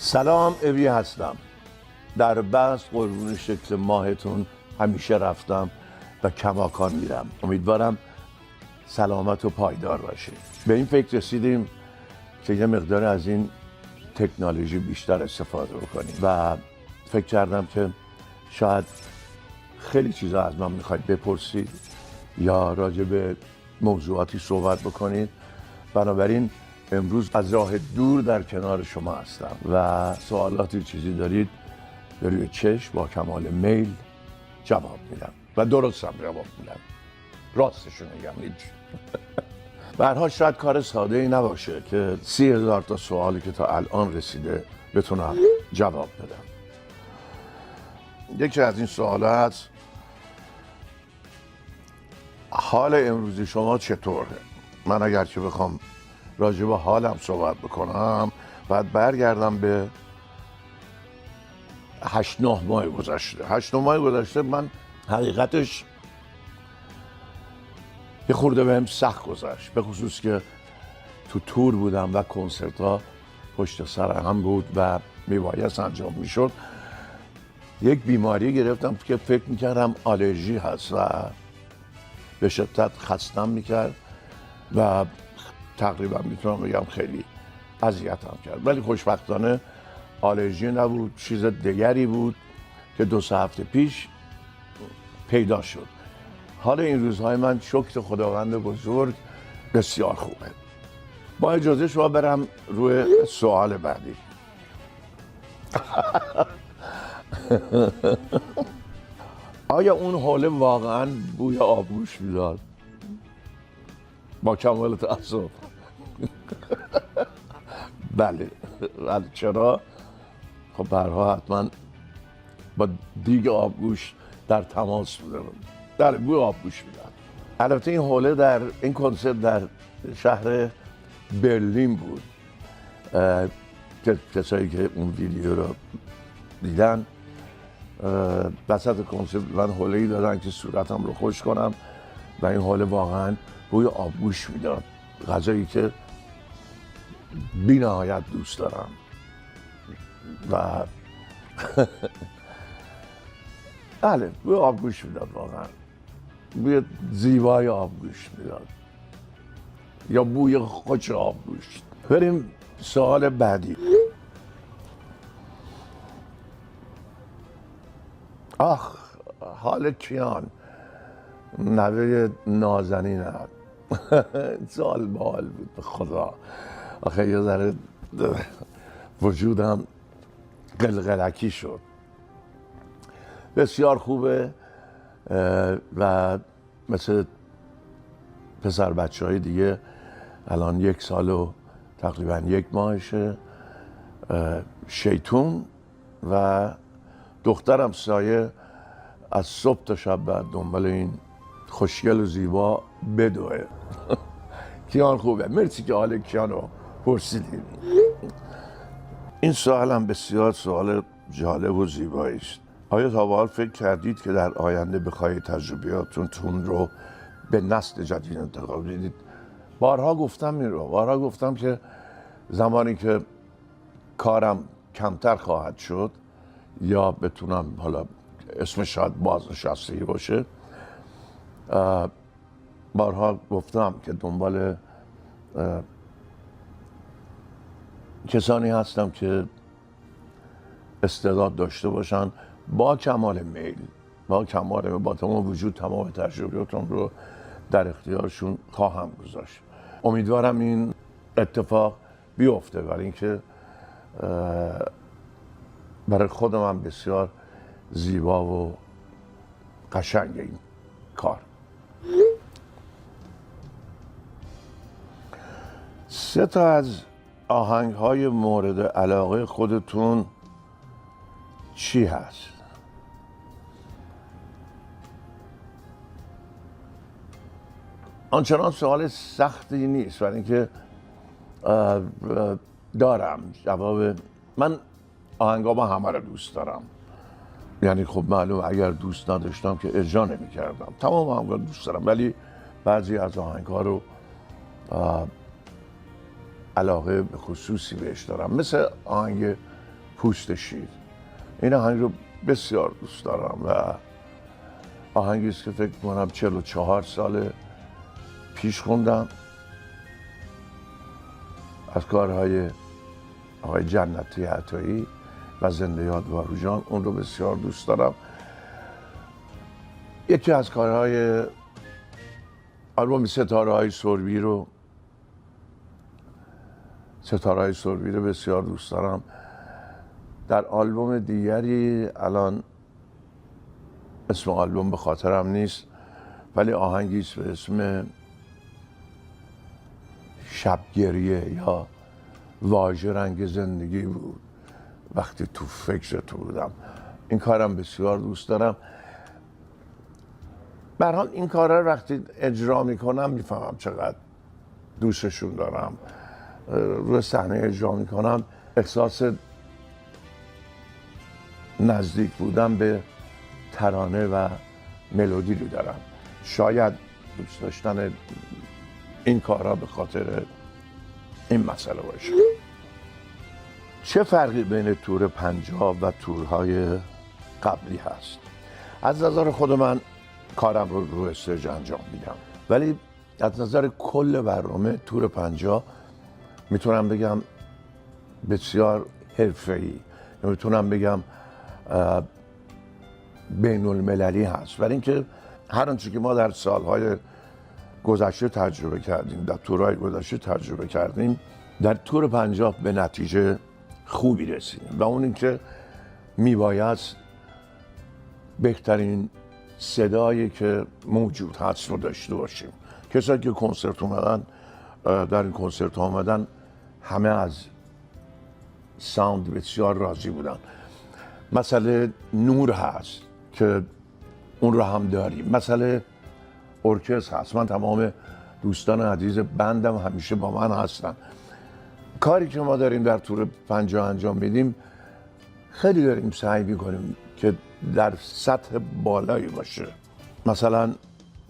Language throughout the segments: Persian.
سلام، اوی هستم. در بست قربون شکل ماهتون همیشه رفتم و کماکان میرم. امیدوارم سلامت و پایدار باشه. به این فکر رسیدیم که یه مقدار از این تکنولوژی بیشتر استفاده بکنیم و فکر کردم که شاید خیلی چیزا از من میخواید بپرسید یا راجع به موضوعاتی صحبت بکنید. بنابراین امروز از راه دور در کنار شما هستم و سوالاتی چیزی دارید به روی چشم با کمال میل جواب میدم و درست هم جواب میدم. راستشو میگم هیچ. به هر حال شاید کار ساده ای نباشه که 30,000 تا سوالی که تا الان رسیده بتونم جواب بدم. یکی از این سوالا هست: حال امروزی شما چطوره؟ من اگر که بخوام راجع به حالم صحبت بکنم باید برگردم به 8-9 ماه گذشته. 8-9 ماه گذشته من حقیقتش یه خورده بهم سخت گذشت، به خصوص که تو تور بودم و کنسرت ها پشت سر هم بود و میبایست انجام میشد. یک بیماری گرفتم که فکر میکردم آلرژی هست و به شدت خستم میکرد و تقریبا میتونم بگم خیلی اذیتم کرد، ولی خوشبختانه آلرژی نبود، چیز دیگری بود که 2-3 هفته پیش پیدا شد. حال این روزهای من شکر خداوند بزرگ بسیار خوبه. با اجازه شما برم روی سوال بعدی. آیا اون حوله واقعا بوی آبگوش میداد؟ با کمال تأسف بله. چرا؟ خب برها حتما با دیگ آبگوش در تماس بوده. بله، بوی آبگوش میداد. البته این حوله در این کنسرت در شهر برلین بود. کسایی که اون ویدیو رو دیدن وسط کنسرت من حوله‌ای دادن که صورتم رو خوش کنم و این حوله واقعا بوی آبگوش میداد، غذایی که بی نهایت دوست دارم و بله، بوی آبگوش میداد، واقعا بوی زیبای آبگوش میداد یا بوی خوش آبگوش. بریم سوال بعدی. حال کیان نوه نازنینم سوال بال بود به خدا. آخه یه ذره وجودم قلقلکی شد. بسیار خوبه و مثل پسر بچه های دیگه الان 1 سال و تقریبا 1 ماهشه. شیطون و دخترم سایه از صبح تا شب بعد دنبال این خوشگل و زیبا بدوه. کیان خوبه. مرسی که حال کیانو پرسیدین. این سوال هم بسیار سوال جالب و زیبایی است. آیا تا به حال فکر کردید که در آینده بخواهید تجربیاتتون رو به نسل جدید انتقال بدید؟ بارها گفتم این رو. بارها گفتم که زمانی که کارم کمتر خواهد شد یا بتونم، حالا اسمش شاید بازنشستگی باشه، بارها گفتم که دنبال کسانی هستم که استعداد داشته باشن، با کمال میل، با تمام وجود تمام تجربیاتم رو در اختیارشون خواهم گذاشت. امیدوارم این اتفاق بیفته، برای اینکه برای خودم هم بسیار زیبا و قشنگ این کار. 3 تا از آهنگ‌های مورد علاقه خودتون چی هست؟ آنچنان سوال سختی نیست، برای اینکه دارم جواب. من آهنگام همه رو دوست دارم. یعنی خب معلوم اگر دوست نداشتم که اجرا نمی کردم. تمام آهنگا دوست دارم، ولی بعضی از آهنگ‌ها رو علاقه به خصوصی بهش دارم. مثل آهنگ پوست شیر. این آهنگ رو بسیار دوست دارم و آهنگی است که فکر کنم 44 سال پیش خوندم از کارهای آقای جنتی عطایی و زنده یاد واروژان. اون رو بسیار دوست دارم. یکی از کارهای آلبوم ستاره های سربی رو بسیار دوست دارم. در آلبوم دیگری الان اسم آلبوم به خاطرم نیست، ولی آهنگی است به اسم شبگریه یا واژه رنگ زندگی بود وقتی تو فکر تو بودم. این کارم بسیار دوست دارم. به هر حال این کارا رو وقتی اجرا میکنم میفهمم چقدر دوستشون دارم. روی صحنه اجرا میکنم احساس نزدیک بودن به ترانه و ملودی رو دارم. شاید دوست داشتن این کارها به خاطر این مسئله باشه. چه فرقی بین تور 50 و تورهای قبلی هست؟ از نظر خود من کارم رو استیج انجام میدم، ولی از نظر کل برنامه تور 50 میتونم بگم بسیار حرفه‌ای، میتونم بگم بین المللی هست. ولی اینکه هر آنچه که ما در سالهای گذشته تجربه کردیم، در تورهای گذشته تجربه کردیم، در تور 50 به نتیجه خوبی رسیدیم و اون اینکه میبایست بهترین صدایی که موجود هست رو داشته باشیم. کسایی که کنسرت اومدن، در این کنسرت آمدن، همه از ساوند بسیار راضی بودن. مسئله نور هست که اون رو هم داریم. مسئله ارکستر هست. من تمام دوستان عزیز بندم همیشه با من هستن. کاری که ما داریم در تور 50 انجام میدیم، خیلی داریم سعی میکنیم که در سطح بالایی باشه. مثلا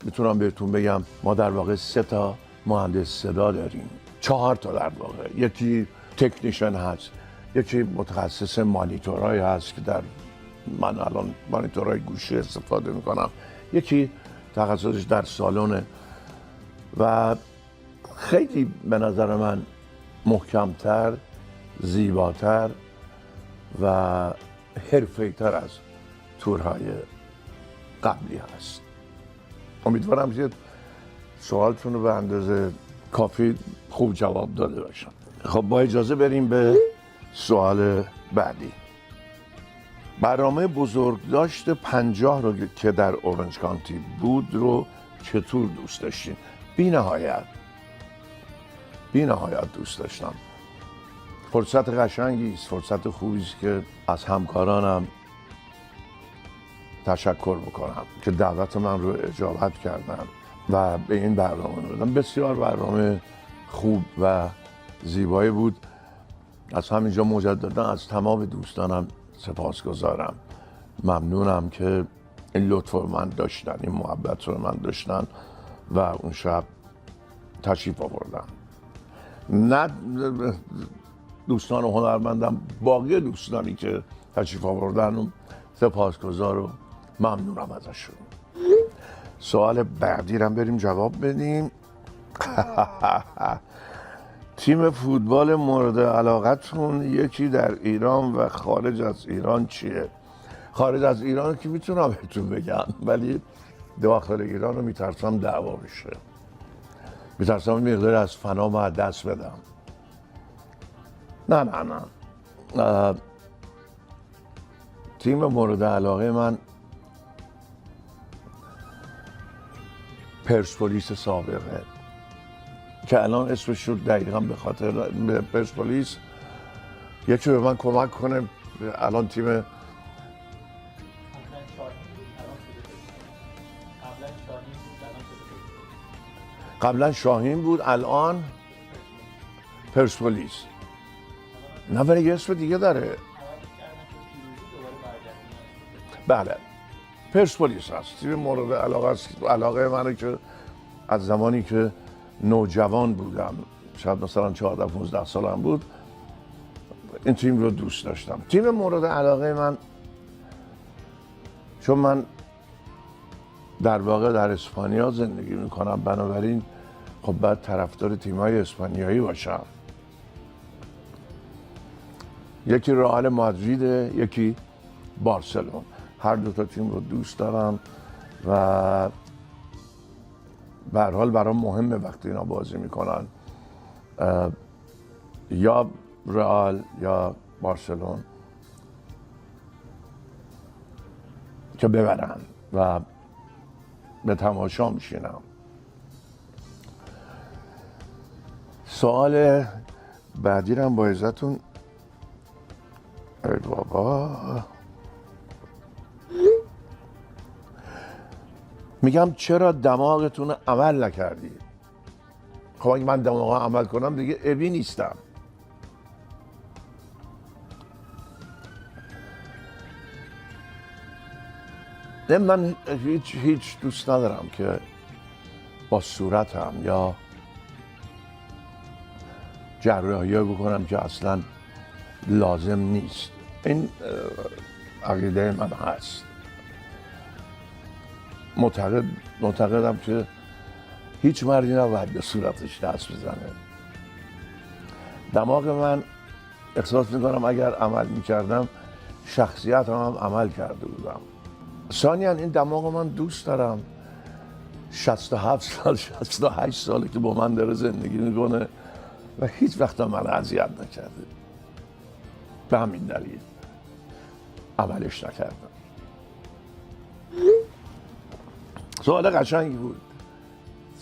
میتونم بهتون بگم ما در واقع 3 تا مهندس صدا داریم، 4 تا در واقع. یکی تکنیشن هست، یکی متخصص مانیتورهای هست که من الان مانیتورهای گوشی استفاده میکنم، یکی تخصصش در سالونه و خیلی به نظر من محکمتر، زیباتر و حرفه‌ای‌تر از تورهای قبلی هست. امیدوارم که سوالتون رو به اندازه کافی خوب جواب داده باشم. خب با اجازه بریم به سوال بعدی. برنامه بزرگداشت 50 رو که در اورنج کانتی بود رو چطور دوست داشتین؟ بی نهایت دوست داشتم. فرصت قشنگی است، فرصت خوبی است که از همکارانم تشکر میکنم که دعوت من رو اجابت کردن و به این برنامه بدم. بسیار برنامه خوب و زیبایی بود. از همینجا مجددا از تمام دوستانم سپاسگزارم. ممنونم که این لطف رو من داشتن، این محبت رو من داشتن و اون شب تشریف آوردن. نه دوستان هنرمندم، باقی دوستانی که تشریف آوردن سپاسگزار و ممنونم ازشون. سوال بعدی رو بریم جواب بدیم. تیم فوتبال مورد علاقتون یکی در ایران و خارج از ایران چیه؟ خارج از ایران که میتونم بهتون بگم، ولی داخل ایران رو میترسم دعوا بشه. میترسم مقدار از فنام از دست بدم. نه. تیم مورد علاقه من پرسپولیس سابقه که الان اسمش شد دقیقا به خاطر پرسپولیس. یکی به من کمک کنه. الان تیم قبلا شاهین بود، الان پرسپولیس. نه ولی یه اسم دیگه داره. بله پرسپولیس هست. تیم مورد علاقه منه که از زمانی که نوجوان بودم، شاید مثلا 14-15 سالم بود، این تیم رو دوست داشتم. تیم مورد علاقه من، چون من در واقع در اسپانیا زندگی میکنم، بنابراین خب باید طرفدار تیم‌های اسپانیایی باشم. یکی رئال مادرید، یکی بارسلون. هر دو تا تیم رو دوست دارم و به هر حال برام مهمه وقتی اینا بازی میکنن یا رئال یا بارسلون که ببرن و به تماشا میشینم. سوال بعدی رو با عزتون. ای بابا، میگم چرا دماغتون عمل نکردی؟ خب اگه من دماغ عمل کنم دیگه ابی نیستم. نه، من هیچ دوست ندارم که با صورتم یا جراحی بکنم که اصلا لازم نیست. این عقیده من هست. معتقدم که هیچ مردی نباید به صورتش دست بزنه. دماغ من احساس میکنم اگر عمل میکردم شخصیت هم عمل کرده بودم. ثانیاً این دماغ من دوست دارم. 67 سال 68 ساله که با من داره زندگی میکنه و هیچ وقت من اذیت نکرده. به همین دلیل عملش نکردم. سوال قشنگی بود.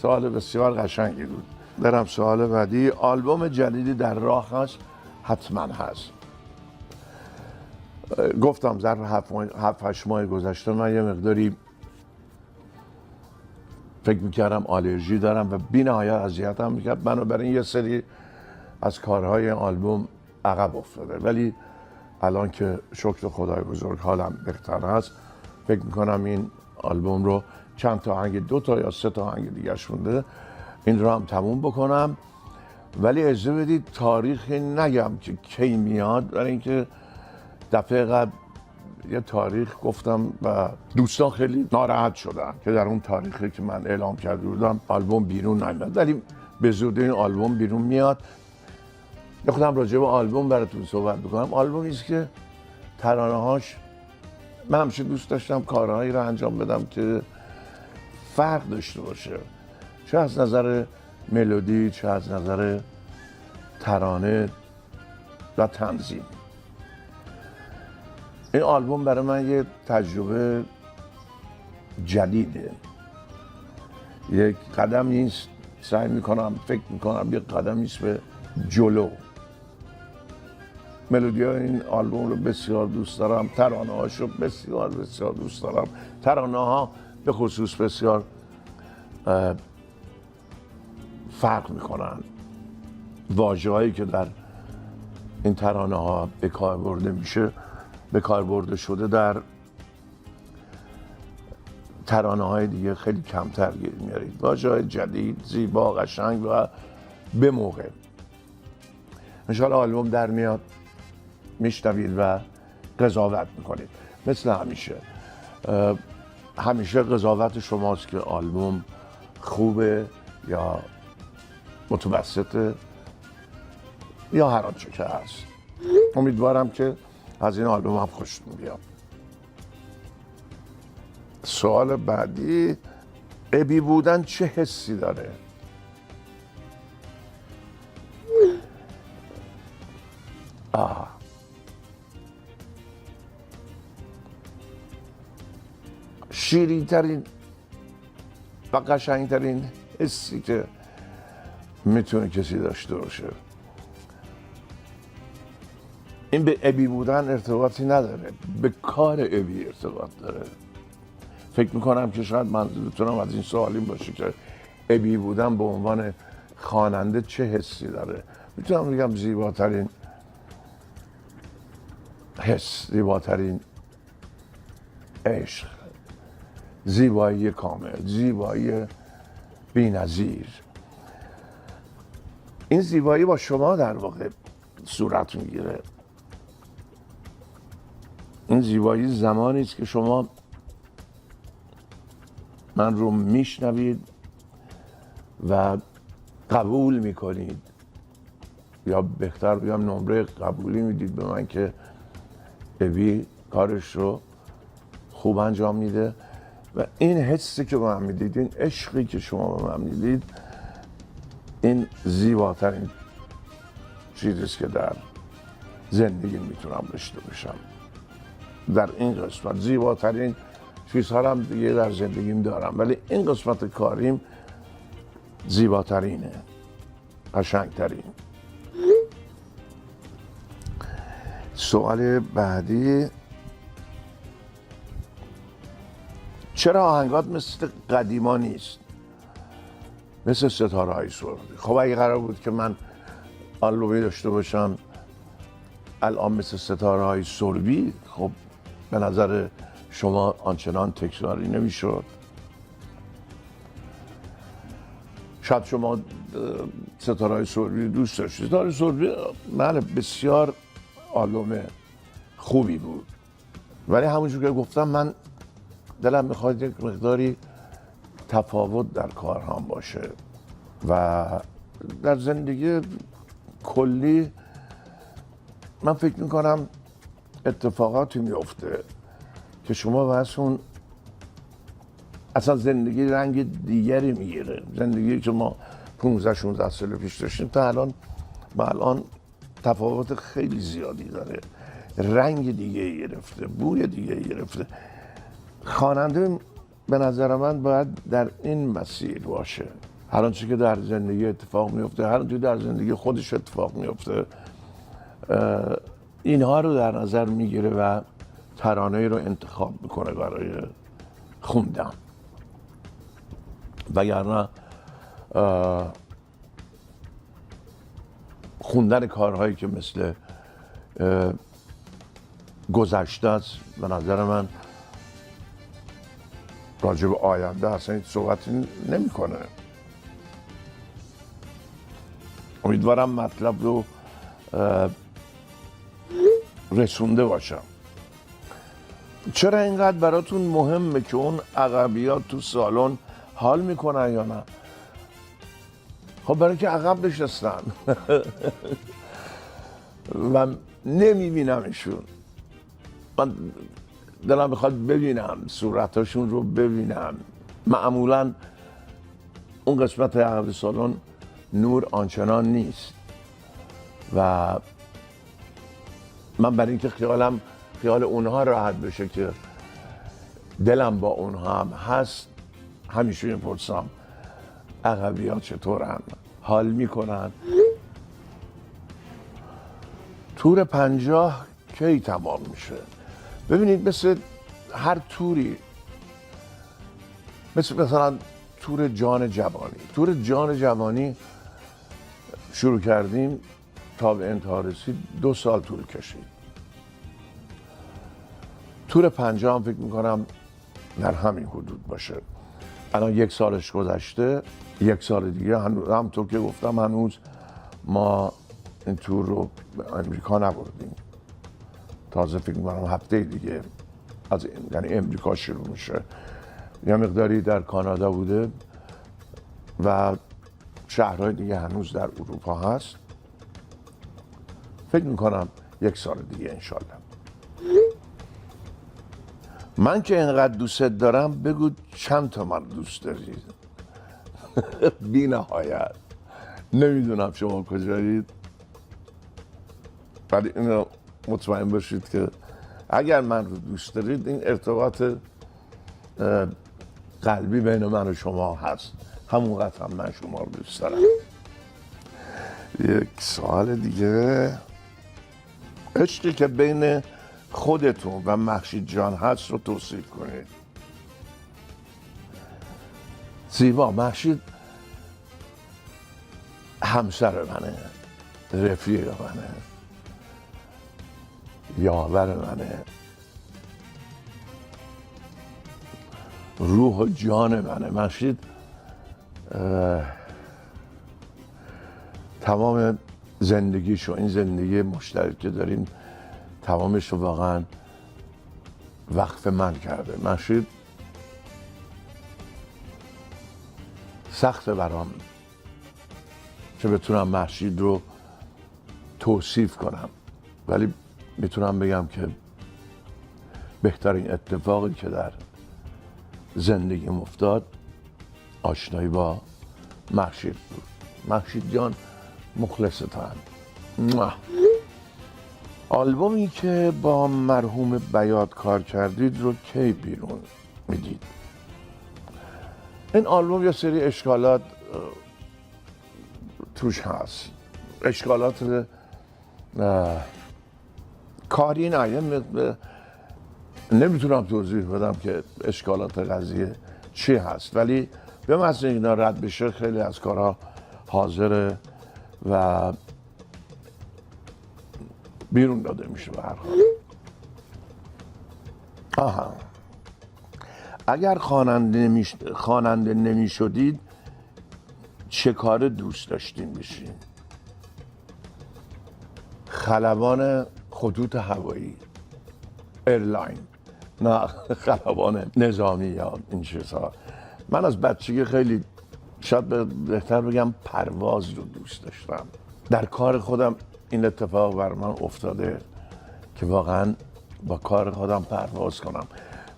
سوال بسیار قشنگی بود. برم سوال بعدی. آلبوم جدیدی در راه هست؟ حتما هست. گفتم ظرف 7-8 ماه گذشته من یه مقداری فکر میکردم آلرژی دارم و بی نهایت اذیتم میکرد، بنابراین یه سری از کارهای آلبوم عقب افتاده. ولی الان که شکر خدای بزرگ حالم بهتر هست، فکر میکنم این آلبوم رو چند تا آهنگ، 2 تا یا 3 تا آهنگ دیگه شونده، این رو هم تموم بکنم. ولی اجازه بدید تاریخی نگم که کی میاد، برای اینکه دفعه قبل یه تاریخ گفتم و دوستان خیلی ناراحت شدن که در اون تاریخی که من اعلام کرده بودم آلبوم بیرون نیامد. ولی به زودی این آلبوم بیرون میاد. یه خودم راجع به آلبوم براتون صحبت بکنم. آلبومی است که ترانه‌هاش، من همیشه دوست داشتم کارهایی رو انجام بدم که فرق داشته باشه، چه از نظر ملودی، چه از نظر ترانه و تنظیم. این آلبوم برای من یه تجربه جدیده. یک قدم نیست، سعی میکنم، فکر میکنم یک قدم نیست به جلو. ملودی های این آلبوم رو بسیار دوست دارم، ترانه هاش رو بسیار دوست دارم. ترانه ها به خصوص بسیار فرق میکنن. واژه هایی که در این ترانه ها به کار برده میشه، به کار برده شده در ترانه های دیگه خیلی کمتر گیر میارید. واژه های جدید، زیبا، قشنگ و به موقع. انشاءالله آلبوم در میاد، میشنوید و قضاوت میکنید. مثل همیشه همیشه قضاوت شماست که آلبوم خوبه یا متوسطه یا هر آنچه که هست. امیدوارم که از این آلبوم هم خوشتون بیاد. سوال بعدی، ابی بودن چه حسی داره؟ شیرین ترین و قشنگ ترین حسی که میتونه کسی داشته باشه. این به ابی بودن ارتباطی نداره، به کار ابی ارتباط داره. فکر میکنم که شاید منظورتونم از این سوال این باشه که ابی بودن به عنوان خواننده چه حسی داره. میتونم بگم زیباترین حس، زیباترین عشق، زیبایی کامل، زیبایی بی‌نظیر. این زیبایی با شما در واقع صورت میگیره. این زیبایی زمانی است که شما من رو میشنوید و قبول میکنید، یا بهتر بگم نمره قبولی میدید به من که ابی کارش رو خوب انجام میده. و این حسی که به من میدید، این عشقی که شما به من میدید، این زیباترین چیزیست که در زندگی میتونم داشته باشم. در این قسمت زیباترین چیزها هم دیگه در زندگیم دارم، ولی این قسمت کاریم زیباترینه، قشنگترین. سوال بعدی: چرا آهنگات مثل قدیما نیست، مثل ستاره های سربی؟ خب اگه قرار بود که من آلبومی داشته باشم الان مثل ستاره های سربی، خب به نظر شما آنچنان تکراری نمیشد. شاید شما ستاره های سربی دوست داشتید. ستاره سربی بله بسیار آلبوم خوبی بود، ولی همونجور که گفتم من دلم میخواد یک مقداری تفاوت در کارهام باشه و در زندگی کلی من فکر میکنم اتفاقاتی میفته که شما واسه اون اصلا زندگی رنگ دیگری میگیره. زندگی که ما 15-16 سال پیش داشتیم تا الان تفاوت خیلی زیادی داره، رنگ دیگه گرفته، بوی دیگه گرفته. خواننده به نظر من باید در این مسیر باشه. هر آنچه که در زندگی اتفاق میفته، هر آنچه در زندگی خودش اتفاق میفته، اینها رو در نظر میگیره و ترانه رو انتخاب میکنه برای خوندن. وگرنه خوندن کارهایی که مثل گذشته است به نظر من راجع به آینده اصلا هیچ صحبتی نمیکنه. امیدوارم مطلب رو رسونده باشم. چرا اینقدر براتون مهمه که اون عقبیات تو سالن حال میکنن یا نه؟ خب برای که عقب نشستن و نمیبینمشون. من دلم میخواد ببینم صورتاشون رو ببینم. معمولا اون قسمت عقب سالن نور آنچنان نیست و من برای اینکه خیال اونها راحت بشه که دلم با اونها هم هست، همیشه میپرسم عقبی‌ها چطورن، حال میکنن؟ تور 50 کی تمام میشه؟ ببینید مثل هر توری، مثلا تور جان جوانی شروع کردیم تا به انتها رسید 2 سال طول کشید. تور 50 هم فکر میکنم در همین حدود باشه. الان 1 سالش گذشته، 1 سال دیگه همونطور که گفتم هنوز ما این تور رو به امریکا نبردیم. تازه فکر میکنم هفته دیگه یعنی امریکا شروع میشه. یه مقداری در کانادا بوده و شهرهای دیگه هنوز در اروپا هست. فکر میکنم 1 سال دیگه انشالله. من که اینقدر دوست دارم بگو چند تا من دوست دارید؟ بی نهایت. نمیدونم شما کجایید، ولی اینو مطمئن باشید که اگر من رو دوست دارید این ارتباط قلبی بین من و شما هست. همونقدر هم من شما رو دوست دارم. یک سوال دیگه: عشقی که بین خودتون و مهشید جان هست رو توصیف کنید. زیبا، مهشید همسر منه، رفیق منه، یاور منه، روح و جان منه. مهشید تمام زندگیشو، این زندگی مشترک که داریم، تمامش رو واقعا وقف من کرده. مهشید سخته برام که بتونم مهشید رو توصیف کنم، ولی میتونم بگم که بهترین اتفاقی که در زندگیم افتاد آشنایی با مهشید بود. مهشید جان مخلصتم. آلبومی که با مرحوم بیات کار کردید رو کی بیرون میدید؟ این آلبوم یه سری اشکالات توش هست، اشکالات کاری نه، نمیتونم توضیح بدم که اشکالات قضیه چی هست، ولی به محض اینا رد بشه خیلی از کارها حاضره و بیرون داده میشه به هر حال. اگر خواننده نمیشدید چه کار دوست داشتین بشین؟ خلبان خطوط هوایی، ایرلاین، نه خلبان نظامی یا این چیزها. من از بچگی خیلی، شاید بهتر بگم، پرواز رو دوست داشتم. در کار خودم این اتفاق بر من افتاده که واقعا با کار خودم پرواز کنم،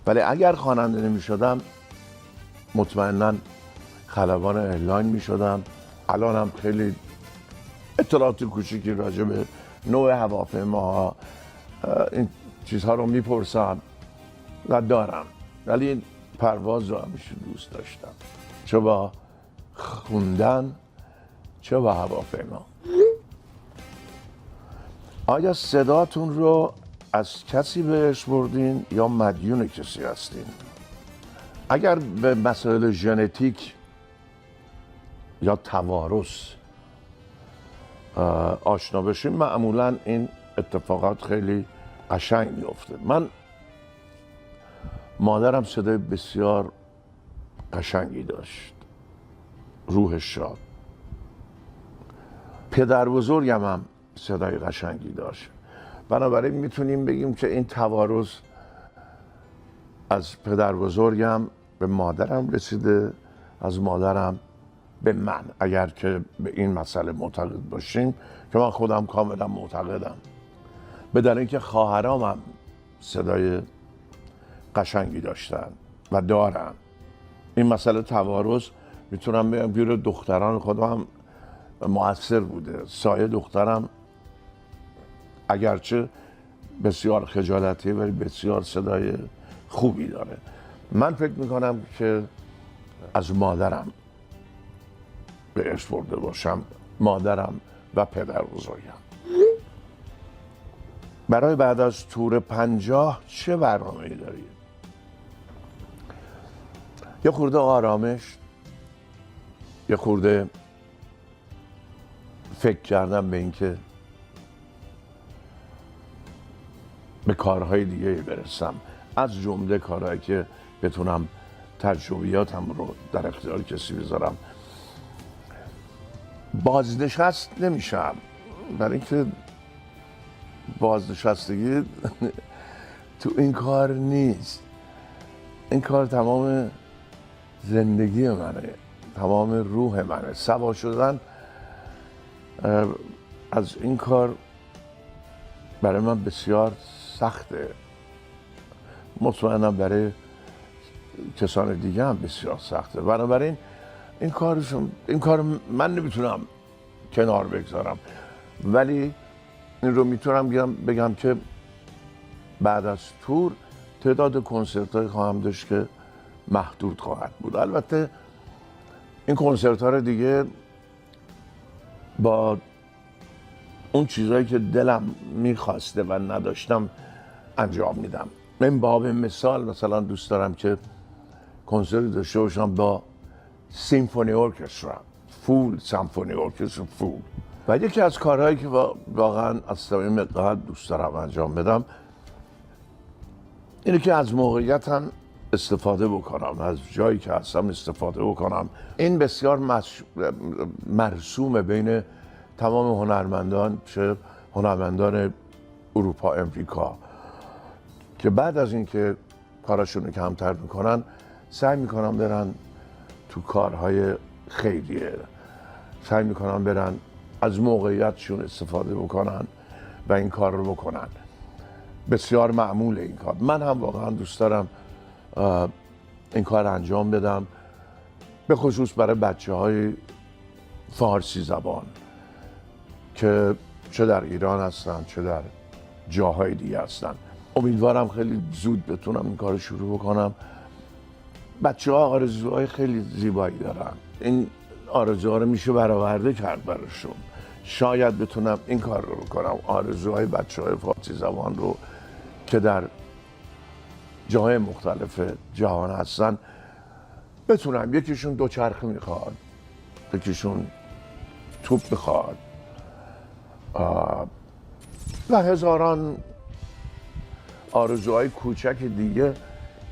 ولی اگر خواننده نمی شدم مطمئنا خلبان ایرلاین می شدم. الان هم خیلی اطلاعات کوچیکی راجع به نوع هواپیماها این چیزها رو میپرسم و دارم، ولی پرواز رو همیشه دوست داشتم، چه با خوندن چه با هواپیما. آیا صداتون رو از کسی بهش بردین یا مدیون کسی هستین؟ اگر به مسائل ژنتیک یا توارث آشنا بشیم معمولا این اتفاقات خیلی قشنگ میفته. من مادرم صدای بسیار قشنگی داشت، روحش شاد. پدر بزرگم هم صدای قشنگی داشت، بنابراین میتونیم بگیم که این توارث از پدر بزرگم به مادرم رسیده، از مادرم به من، اگر که به این مسئله معتقد باشیم که من خودم کاملا معتقدم. بدن اینکه خواهرام هم صدای قشنگی داشتن و دارن. این مسئله توارث میتونم بگم گیر دختران خودم مؤثر بوده. سایه دخترم اگرچه بسیار خجالتیه ولی بسیار صدای خوبی داره. من فکر میکنم که از مادرم به ارث برده باشم، مادرم و پدر بزرگم. برای بعد از تور 50 چه برنامه‌ای دارید؟ یه خورده آرامش، یه خورده فکر کردم به اینکه به کارهای دیگه برسم، از جمله کارهایی که بتونم تجربیاتم رو در اختیار کسی بذارم. بازنشست نمیشم، برای اینکه بازنشستگی تو این کار نیست. این کار تمام زندگی منه، تمام روح منه. سوا شدن از این کار برای من بسیار سخته، مطمئنم برای کسان دیگه هم بسیار سخته. بنابراین این کار من نمیتونم کنار بگذارم، ولی این رو میتونم بگم که بعد از تور تعداد کنسرت های خواهم داشت که محدود خواهد بود. البته این کنسرت ها رو دیگه با اون چیزهایی که دلم میخواسته و نداشتم انجام میدم. من باب مثال مثلا دوست دارم که کنسرت داشته باشم با سیمفونی ارکسترا، فول سیمفونی ارکسترا فول. و یکی از کارهایی که واقعا از صمیم قلب دوست دارم انجام بدم اینه که از موقعیتم استفاده بکنم، از جایی که هستم استفاده بکنم. این بسیار مرسومه بین تمام هنرمندان، چه هنرمندان اروپا، امریکا، که بعد از اینکه کاراشون رو کمتر میکنن سعی میکنن برن تو کارهای خیریه، سعی میکنن برن از موقعیتشون استفاده بکنن و این کار رو بکنن. بسیار معمول این کار. من هم واقعا دوست دارم این کار انجام بدم، به خصوص برای بچه‌های فارسی زبان که چه در ایران هستن چه در جاهای دیگه هستن. امیدوارم خیلی زود بتونم این کار رو شروع بکنم. بچه‌ها آرزوهای خیلی زیبایی دارن، این آرزوها رو میشه برآورده کرد براشون. شاید بتونم این کار رو بکنم، آرزوهای بچه‌های فارسی زبان رو که در جاهای مختلف جهان هستن بتونم. یکیشون دوچرخه میخواد، یکیشون توپ میخواد و هزاران آرزوهای کوچک دیگه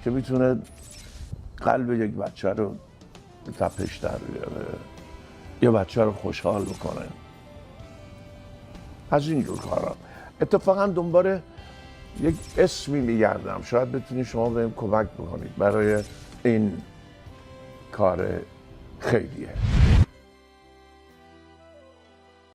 که میتونه قلب یک بچه رو تپش در بیاره، یه بچه رو خوشحال بکنه. از اینجور کارا. اتفاقا دنبال یک اسمی میگردم، شاید بتونی شما بهم کمک بکنید برای این کار خیریه.